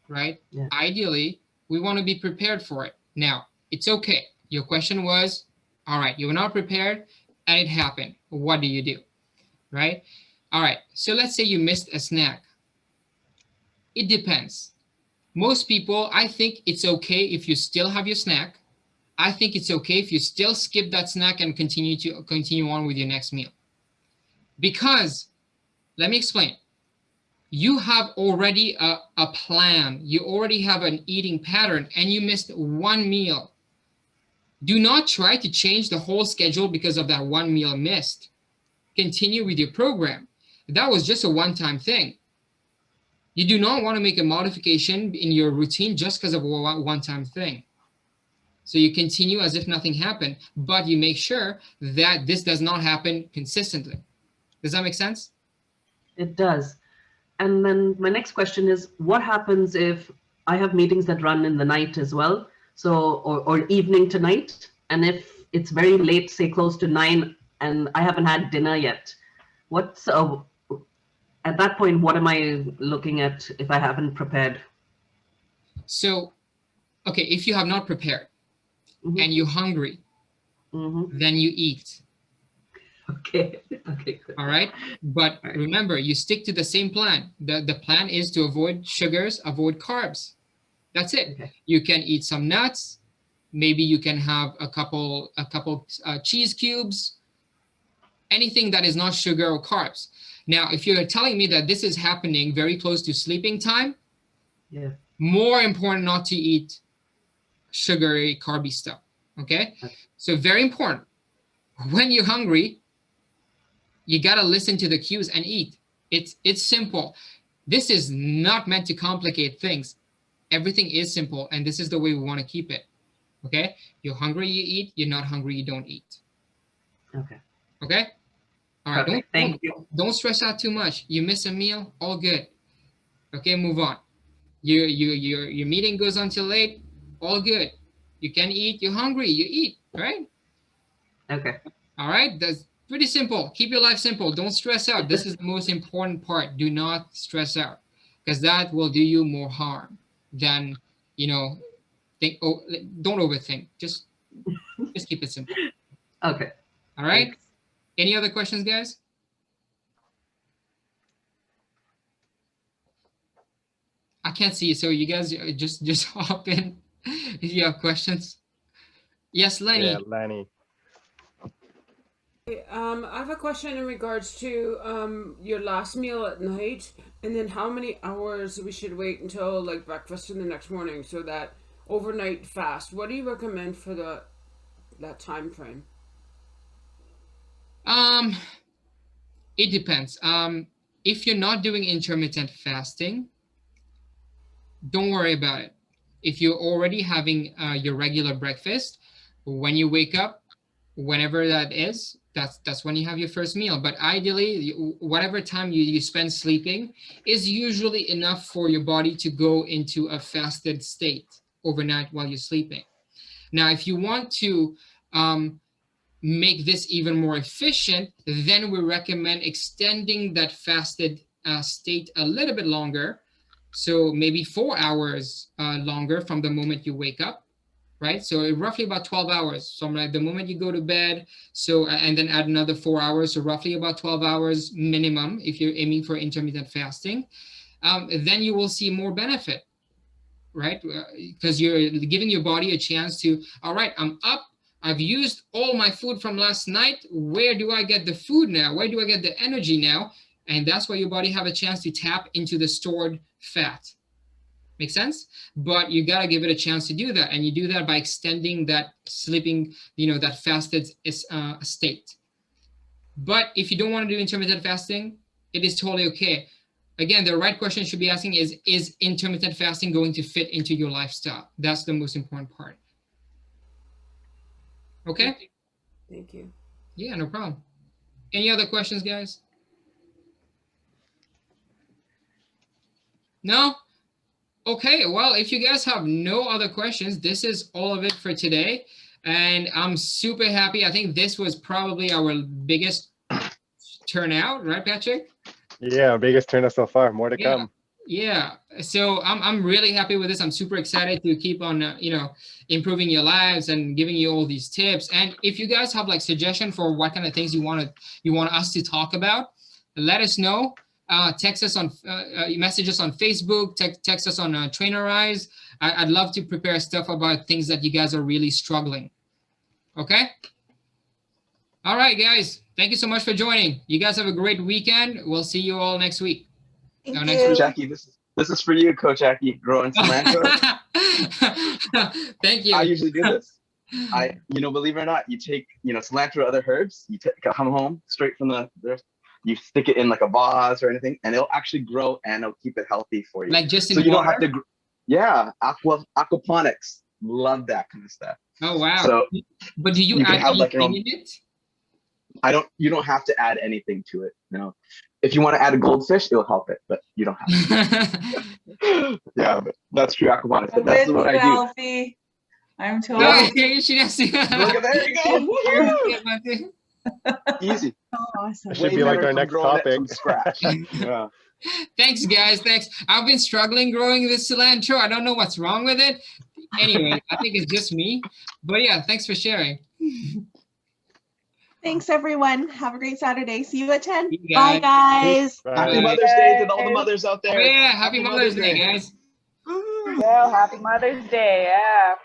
Speaker 5: right? Yeah. Ideally, we want to be prepared for it. Now, it's okay. Your question was, all right, you were not prepared and it happened. What do you do, right? All right, so let's say you missed a snack. It depends. Most people, I think it's okay if you still have your snack. I think it's okay if you still skip that snack and continue on with your next meal. Because, let me explain. You have already a plan. You already have an eating pattern and you missed one meal. Do not try to change the whole schedule because of that one meal missed. Continue with your program. That was just a one-time thing. You do not want to make a modification in your routine just because of a one-time thing. So you continue as if nothing happened, but you make sure that this does not happen consistently. Does that make sense?
Speaker 14: It does. And then my next question is, what happens if I have meetings that run in the night as well? So, or evening to night, and if it's very late, say close to 9, and I haven't had dinner yet, at that point, what am I looking at if I haven't prepared?
Speaker 5: So, okay, if you have not prepared and you're hungry, then you eat.
Speaker 14: Okay. Okay, good.
Speaker 5: All right. But remember, you stick to the same plan. The plan is to avoid sugars, avoid carbs. That's it. Okay. You can eat some nuts. Maybe you can have a couple cheese cubes, anything that is not sugar or carbs. Now, if you're telling me that this is happening very close to sleeping time, more important not to eat sugary, carby stuff. Okay. So very important. When you're hungry, you got to listen to the cues and eat. It's simple. This is not meant to complicate things. Everything is simple, and this is the way we want to keep it. Okay? You're hungry, you eat. You're not hungry, you don't eat.
Speaker 14: Okay.
Speaker 5: Okay? All right.
Speaker 14: Okay, thank you.
Speaker 5: Don't stress out too much. You miss a meal, all good. Okay, move on. Your meeting goes until late, all good. You can eat. You're hungry, you eat. Right?
Speaker 14: Okay.
Speaker 5: All right. That's pretty simple. Keep your life simple. Don't stress out. This is the most important part. Do not stress out, because that will do you more harm then, you know, don't overthink. Just keep it simple.
Speaker 14: Okay.
Speaker 5: All right.
Speaker 14: Thanks.
Speaker 5: Any other questions, guys? I can't see, so you guys just hop in if you have questions. Yes, Lenny.
Speaker 2: Yeah, Lenny.
Speaker 15: I have a question in regards to your last meal at night, and then how many hours we should wait until like breakfast in the next morning, so that overnight fast. What do you recommend for that time frame?
Speaker 5: It depends. If you're not doing intermittent fasting, don't worry about it. If you're already having your regular breakfast, when you wake up, whenever that is, that's when you have your first meal. But ideally, whatever time you spend sleeping is usually enough for your body to go into a fasted state overnight while you're sleeping. Now, if you want to make this even more efficient, then we recommend extending that fasted state a little bit longer. So maybe 4 hours longer from the moment you wake up. Right, so roughly about 12 hours from like the moment you go to bed. So and then add another 4 hours, so roughly about 12 hours minimum if you're aiming for intermittent fasting. Then you will see more benefit, right? Because you're giving your body a chance to, all right, I'm up. I've used all my food from last night. Where do I get the food now? Where do I get the energy now? And that's why your body have a chance to tap into the stored fat. Make sense? But you got to give it a chance to do that. And you do that by extending that sleeping, that fasted state. But if you don't want to do intermittent fasting, it is totally okay. Again, the right question you should be asking is intermittent fasting going to fit into your lifestyle? That's the most important part. Okay?
Speaker 15: Thank you.
Speaker 5: Yeah, no problem. Any other questions, guys? No? Okay, well, if you guys have no other questions, this is all of it for today. And I'm super happy. I think this was probably our biggest turnout, right, Patrick?
Speaker 2: Yeah, biggest turnout so far. More to come.
Speaker 5: Yeah, so I'm really happy with this. I'm super excited to keep on, improving your lives and giving you all these tips. And if you guys have like suggestion for what kind of things you want us to talk about, let us know. Text us on, message us on Facebook, text us on Trainerize. I'd love to prepare stuff about things that you guys are really struggling. Okay? All right, guys. Thank you so much for joining. You guys have a great weekend. We'll see you all next week.
Speaker 6: Next week. Jackie, this is for you, Coach Jackie. Growing cilantro.
Speaker 5: Thank you.
Speaker 6: I usually do this. Believe it or not, you take, cilantro or other herbs, you come home straight from the you stick it in like a vase or anything, and it'll actually grow and it'll keep it healthy for you.
Speaker 5: Like just in
Speaker 6: so you
Speaker 5: water?
Speaker 6: don't have to. Yeah, aquaponics. Love that kind of stuff.
Speaker 5: Oh wow!
Speaker 6: So,
Speaker 5: but do you add anything in it?
Speaker 6: You don't have to add anything to it. No. If you want to add a goldfish, it'll help it, but you don't have to. Yeah, but that's true aquaponics. But that's what I do.
Speaker 3: Alfie. I'm totally.
Speaker 5: Yeah, she does.
Speaker 6: Look at there you go. Easy.
Speaker 3: Oh, awesome.
Speaker 2: Should be like our next topic.
Speaker 6: From scratch. Yeah.
Speaker 5: Thanks, guys. Thanks. I've been struggling growing this cilantro. I don't know what's wrong with it. Anyway, I think it's just me. But yeah, thanks for sharing.
Speaker 9: Thanks, everyone. Have a great Saturday. See you at 10.
Speaker 5: You
Speaker 9: Bye, guys.
Speaker 2: Bye.
Speaker 6: Happy Mother's Day to all the mothers out there.
Speaker 5: Oh, yeah, happy Mother's Day, guys.
Speaker 7: Yeah, happy Mother's Day. Yeah.